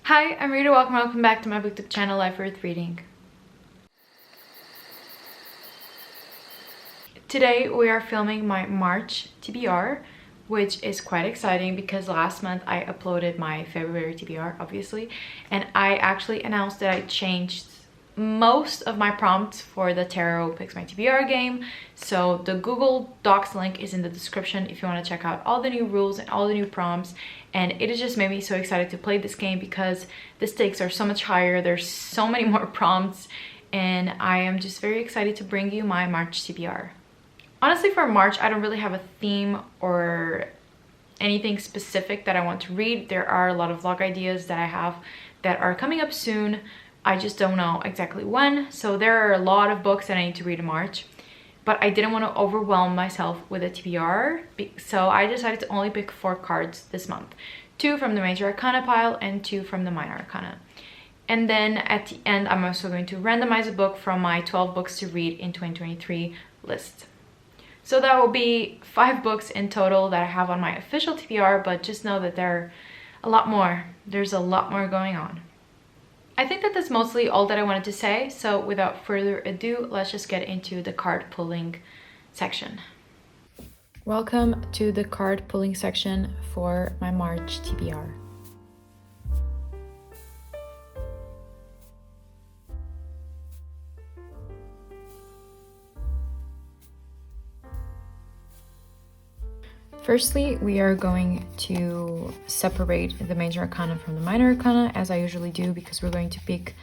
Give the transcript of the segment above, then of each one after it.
Hi, I'm Rita. Welcome back to my booktube channel, Life Worth Reading. Today we are filming my March TBR, which is quite exciting because last month I uploaded my February TBR, obviously, and I actually announced that I changed most of my prompts for the Tarot Picks My TBR game. So the Google Docs link is in the description if you want to check out all the new rules and all the new prompts. And it has just made me so excited to play this game because the stakes are so much higher. There's so many more prompts, and I am just very excited to bring you my March TBR. Honestly, for March, I don't really have a theme or anything specific that I want to read. There are a lot of vlog ideas that I have that are coming up soon. I just don't know exactly when. So there are a lot of books that I need to read in March, but I didn't want to overwhelm myself with a TBR. So I decided to only pick 4 cards this month. 2 from the Major Arcana pile and 2 from the Minor Arcana. And then at the end, I'm also going to randomize a book from my 12 books to read in 2023 list. So that will be 5 books in total that I have on my official TBR, but just know that there are a lot more. There's a lot more going on. I think that that's mostly all that I wanted to say. So without further ado, let's just get into the card pulling section. Welcome to the card pulling section for my March TBR. Firstly, we are going to separate the Major Arcana from the Minor Arcana, as I usually do, because we're going to pick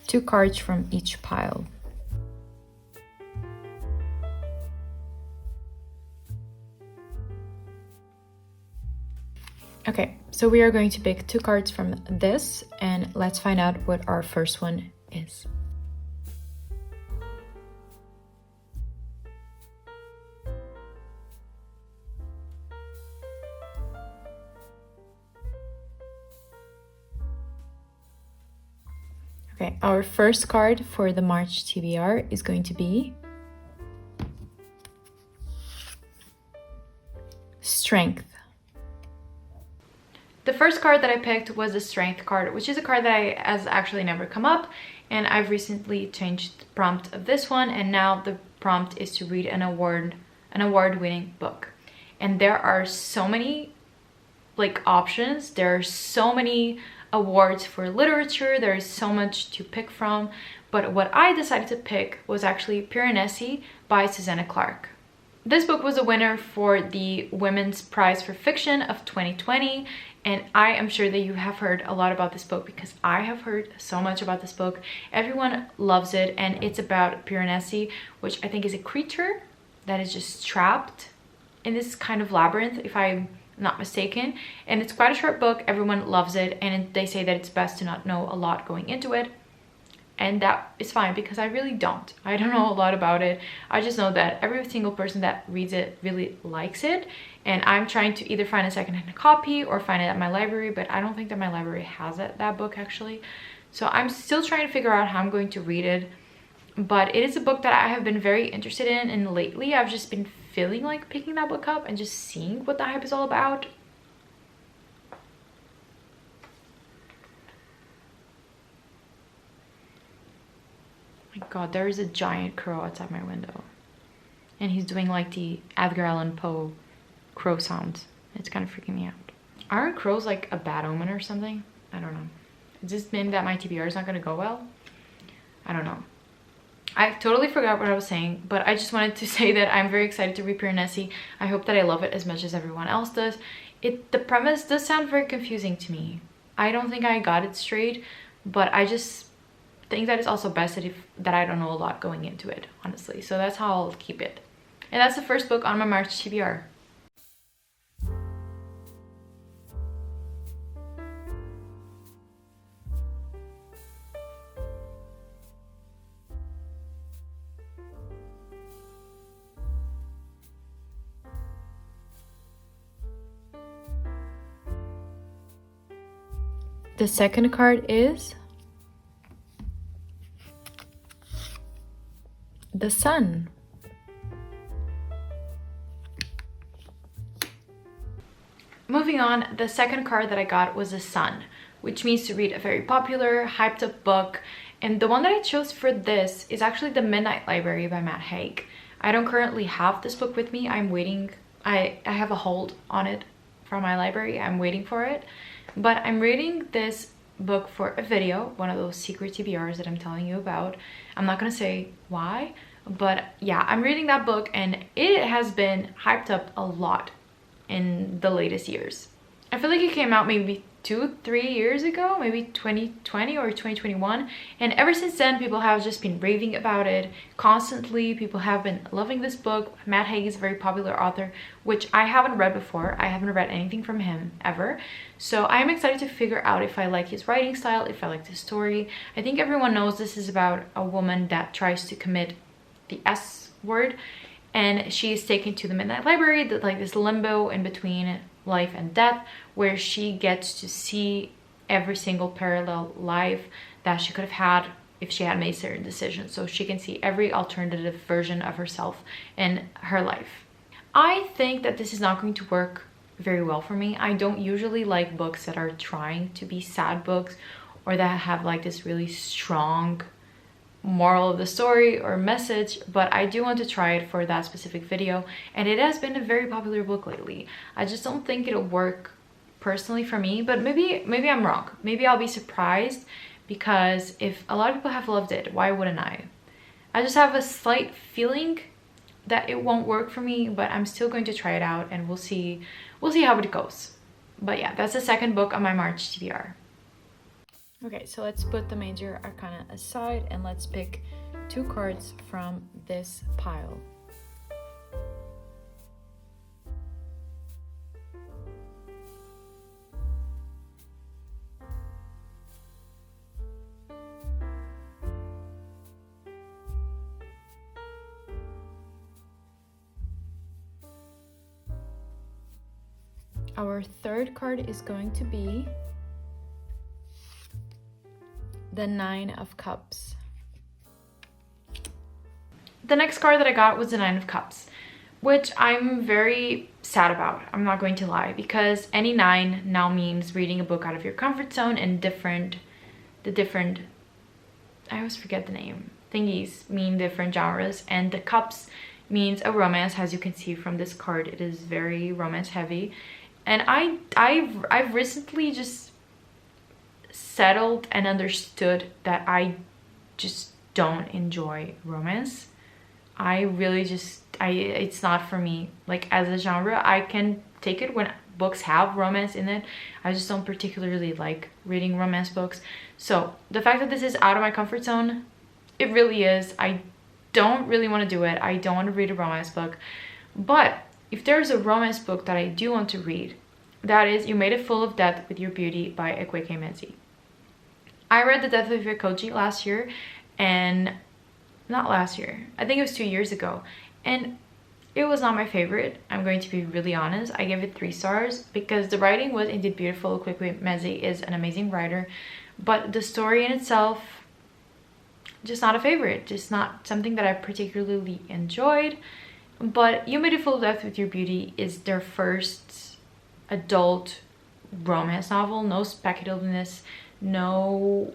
2 cards from each pile. Okay, so we are going to pick 2 cards from this, and let's find out what our first one is. Okay, our first card for the March TBR is going to be Strength. The first card that I picked was the Strength card, which is a card that has actually never come up, and I've recently changed the prompt of this one, and now the prompt is to read an award-winning book. And there are so many options. There are so many awards for literature. There is so much to pick from, but what I decided to pick was actually Piranesi by Susanna Clarke. This book was a winner for the Women's Prize for Fiction of 2020, and I am sure that you have heard a lot about this book because I have heard so much about this book. Everyone loves it, and it's about Piranesi, which I think is a creature that is just trapped in this kind of labyrinth, if I'm not mistaken, and it's quite a short book. Everyone loves it, and they say that it's best to not know a lot going into it, and that is fine because I really don't. I don't know a lot about it. I just know that every single person that reads it really likes it, and I'm trying to either find a secondhand copy or find it at my library, but I don't think that my library has that book actually. So I'm still trying to figure out how I'm going to read it, but it is a book that I have been very interested in, and lately I've just been feeling like picking that book up and just seeing what the hype is all about. My god, there is a giant crow outside my window, and he's doing like the Edgar Allan Poe crow sounds. It's kind of freaking me out. Aren't crows like a bad omen or something? I don't know. Does this mean that my TBR is not gonna go well? I don't know. I totally forgot what I was saying, but I just wanted to say that I'm very excited to read Piranesi. I hope that I love it as much as everyone else does. The premise does sound very confusing to me. I don't think I got it straight, but I just think that it's also best that I don't know a lot going into it, honestly. So that's how I'll keep it. And that's the first book on my March TBR. The second card is the Sun. Moving on, the second card that I got was the Sun, which means to read a very popular, hyped up book. And the one that I chose for this is actually The Midnight Library by Matt Haig. I don't currently have this book with me. I'm waiting. I have a hold on it from my library. I'm waiting for it. But I'm reading this book for a video, one of those secret TBRs that I'm telling you about. I'm not gonna say why, but yeah, I'm reading that book and it has been hyped up a lot in the latest years. I feel like it came out maybe 2-3 years ago, maybe 2020 or 2021, and ever since then people have just been raving about it constantly. People have been loving this book. Matt Haig is a very popular author, which I haven't read before. I haven't read anything from him ever, so I'm excited to figure out if I like his writing style, if I like the story. I think everyone knows this is about a woman that tries to commit the S word, and she is taken to the Midnight Library, like this limbo in between life and death, where she gets to see every single parallel life that she could have had if she had made certain decisions. So she can see every alternative version of herself in her life. I think that this is not going to work very well for me. I don't usually like books that are trying to be sad books or that have like this really strong moral of the story or message, but I do want to try it for that specific video, and it has been a very popular book lately. I just don't think it'll work personally for me, but maybe I'm wrong. Maybe I'll be surprised, because if a lot of people have loved it, why wouldn't I? I just have a slight feeling that it won't work for me, but I'm still going to try it out and we'll see how it goes. But yeah, that's the second book on my March TBR. Okay, so let's put the major arcana aside and let's pick 2 cards from this pile. Our third card is going to be the 9 of Cups. The next card that I got was the 9 of Cups, which I'm very sad about. I'm not going to lie, because any 9 now means reading a book out of your comfort zone and the different, I always forget the name, thingies mean different genres, and the cups means a romance. As you can see from this card, it is very romance heavy, and I've recently just settled and understood that I just don't enjoy romance. I really just, it's not for me. Like, as a genre, I can take it when books have romance in it. I just don't particularly like reading romance books. So the fact that this is out of my comfort zone, it really is. I don't really want to do it. I don't want to read a romance book. But if there's a romance book that I do want to read, that is You Made a Fool of Death with Your Beauty by Akwaeke Emezi. I read The Death of Your Koji last year, and not last year, I think it was 2 years ago, and it was not my favorite. I'm going to be really honest. I gave it 3 stars because the writing was indeed beautiful. Akwaeke Emezi is an amazing writer, but the story in itself, just not a favorite, just not something that I particularly enjoyed. But You Made a Fool of Death with Your Beauty is their first adult romance novel. No speculativeness, no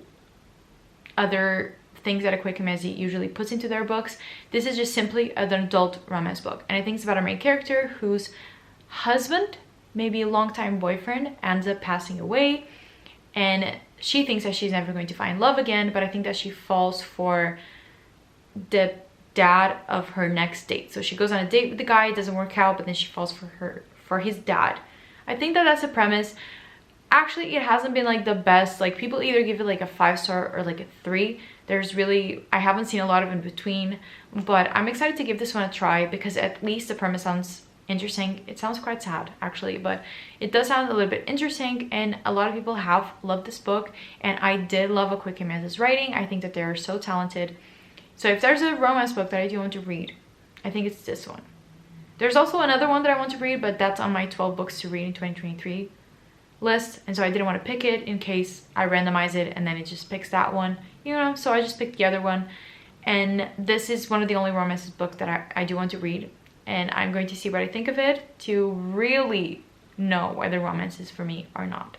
other things that Akwaeke Emezi usually puts into their books. This is just simply an adult romance book, and I think it's about our main character whose husband, maybe a longtime boyfriend, ends up passing away, and she thinks that she's never going to find love again, but I think that she falls for the dad of her next date. So she goes on a date with the guy, it doesn't work out, but then she falls for his dad. I think that that's the premise. Actually, it hasn't been like the best. Like, people either give it like a 5-star or like a 3. There's really, I haven't seen a lot of in between, but I'm excited to give this one a try because at least the premise sounds interesting. It sounds quite sad actually, but it does sound a little bit interesting, and a lot of people have loved this book, and I did love Akwaeke Emezi's writing. I think that they are so talented. So if there's a romance book that I do want to read, I think it's this one. There's also another one that I want to read, but that's on my 12 books to read in 2023 list, and so I didn't want to pick it in case I randomize it and then it just picks that one, you know, so I just picked the other one. And this is one of the only romance books that I do want to read, and I'm going to see what I think of it to really know whether romance is for me or not.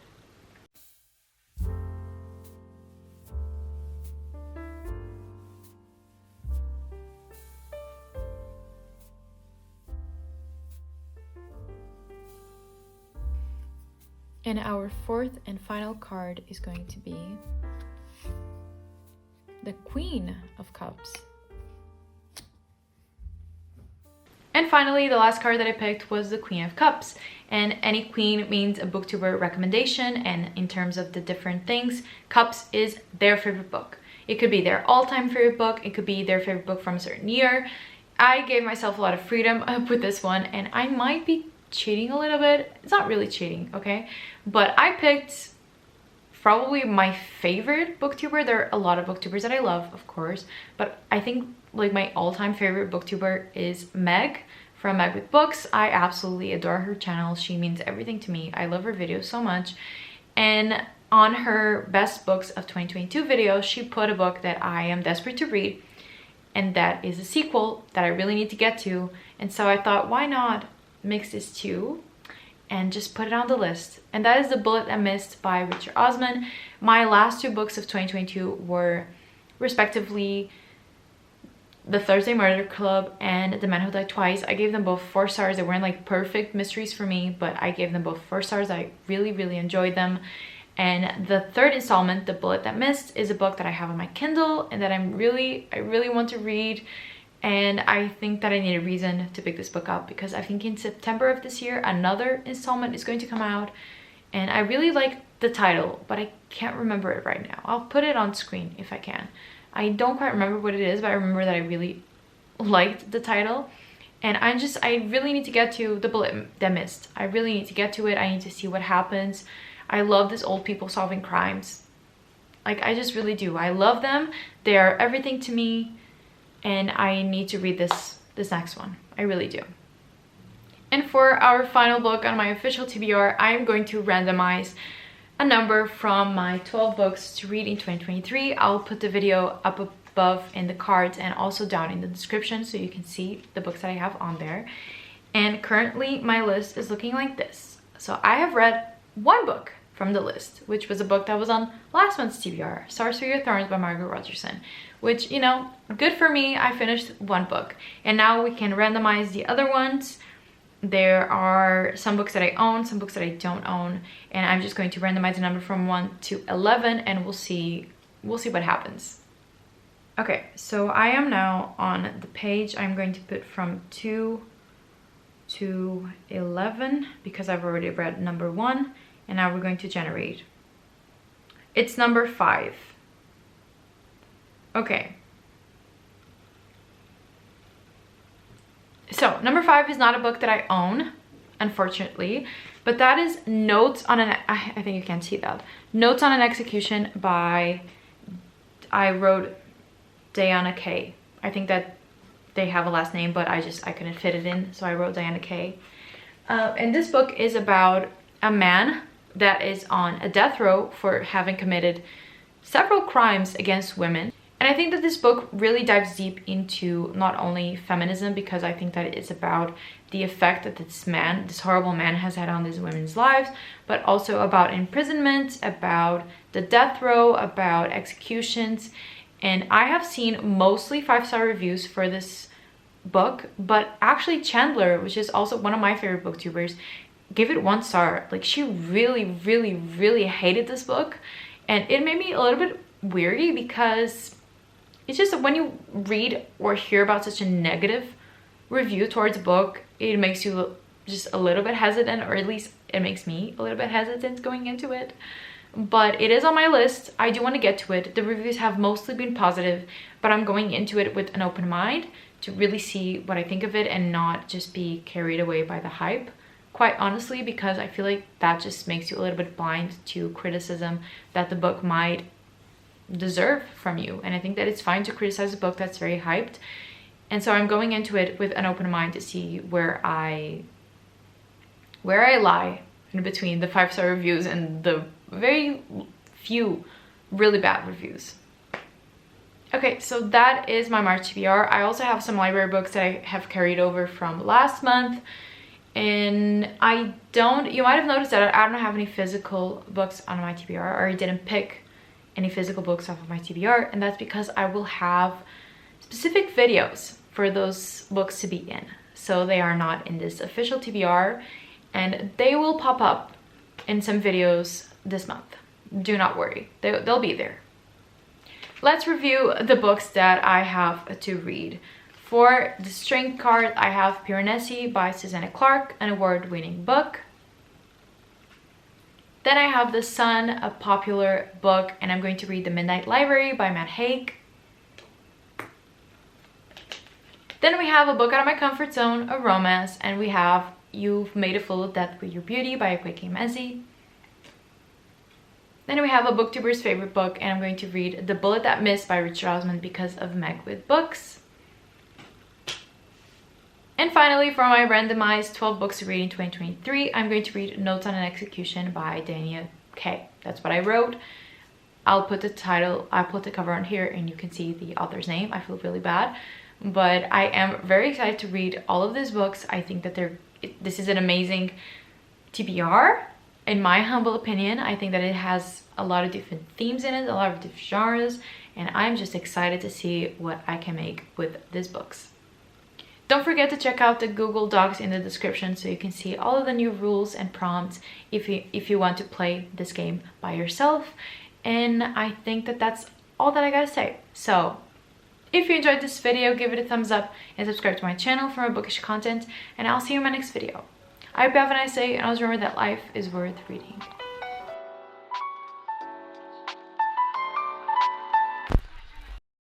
And our fourth and final card is going to be the Queen of Cups. And finally, the last card that I picked was the Queen of Cups. And any queen means a booktuber recommendation. And in terms of the different things, Cups is their favorite book. It could be their all-time favorite book. It could be their favorite book from a certain year. I gave myself a lot of freedom with this one, and I might be cheating a little bit. It's not really cheating, okay? But I picked probably my favorite booktuber. There are a lot of booktubers that I love, of course, but I think like my all-time favorite booktuber is Meg from Meg with Books. I absolutely adore her channel. She means everything to me. I love her videos so much. And on her best books of 2022 video, she put a book that I am desperate to read, and that is a sequel that I really need to get to. And so I thought, why not mix these two and just put it on the list? And that is The Bullet That Missed by Richard Osman. My last two books of 2022 were respectively The Thursday Murder Club and The Man Who Died Twice. I gave them both 4 stars. They weren't like perfect mysteries for me, but I gave them both 4 stars. I really enjoyed them. And the third installment, The Bullet That Missed, is a book that I have on my Kindle and that I really want to read. And I think that I need a reason to pick this book up, because I think in September of this year, another installment is going to come out. And I really like the title, but I can't remember it right now. I'll put it on screen if I can. I don't quite remember what it is, but I remember that I really liked the title. And I really need to get to The Bullet That Missed. I really need to get to it. I need to see what happens. I love these old people solving crimes. Like, I just really do. I love them. They are everything to me. And I need to read this next one. I really do. And for our final book on my official TBR, I am going to randomize a number from my 12 books to read in 2023. I'll put the video up above in the cards and also down in the description so you can see the books that I have on there. And currently my list is looking like this. So I have read one book from the list, which was a book that was on last month's TBR, Stars for Your Thorns by Margaret Rogerson, which, you know, good for me. I finished one book, and now we can randomize the other ones. There are some books that I own, some books that I don't own, and I'm just going to randomize the number from 1 to 11, and we'll see what happens. Okay, so I am now on the page. I'm going to put from 2 to 11 because I've already read number 1. And now we're going to generate. It's number 5. Okay. So number 5 is not a book that I own, unfortunately, but that is Notes on an, I think you can't see that. Notes on an Execution by, I wrote Diana K. I think that they have a last name, but I couldn't fit it in, so I wrote Diana K. And this book is about a man that is on a death row for having committed several crimes against women. And I think that this book really dives deep into not only feminism, because I think that it's about the effect that this horrible man has had on these women's lives, but also about imprisonment, about the death row, about executions. And I have seen mostly 5-star reviews for this book, but actually Chandler, which is also one of my favorite booktubers, gave it 1 star. Like, she really hated this book, and it made me a little bit weary, because it's just when you read or hear about such a negative review towards a book, it makes you just a little bit hesitant, or at least it makes me a little bit hesitant going into it. But it is on my list. I do want to get to it. The reviews have mostly been positive, but I'm going into it with an open mind to really see what I think of it and not just be carried away by the hype. Quite honestly, because I feel like that just makes you a little bit blind to criticism that the book might deserve from you. And I think that it's fine to criticize a book that's very hyped. And so I'm going into it with an open mind to see where I lie in between the 5-star reviews and the very few really bad reviews. Okay, so that is my March TBR. I also have some library books that I have carried over from last month. And you might have noticed that I don't have any physical books on my TBR, or I didn't pick any physical books off of my TBR, and that's because I will have specific videos for those books to be in. So they are not in this official TBR, and they will pop up in some videos this month. Do not worry, they'll be there. Let's review the books that I have to read. For the strength card, I have Piranesi by Susanna Clarke, an award-winning book. Then I have The Sun, a popular book, and I'm going to read The Midnight Library by Matt Haig. Then we have a book out of my comfort zone, a romance, and we have You've Made a Fool of Death with Your Beauty by Akwaeke Emezi. Then we have a booktuber's favorite book, and I'm going to read The Bullet That Missed by Richard Osman because of Meg with Books. And finally, for my randomized 12 books to read in 2023, I'm going to read Notes on an Execution by Dania K. That's what I wrote. I'll put the title, I'll put the cover on here and you can see the author's name. I feel really bad, but I am very excited to read all of these books. I think that this is an amazing TBR. In my humble opinion, I think that it has a lot of different themes in it, a lot of different genres, and I'm just excited to see what I can make with these books. Don't forget to check out the Google Docs in the description so you can see all of the new rules and prompts if you want to play this game by yourself. And I think that that's all that I gotta say. So if you enjoyed this video, give it a thumbs up and subscribe to my channel for more bookish content, and I'll see you in my next video. I hope you have a nice day, and always remember that life is worth reading.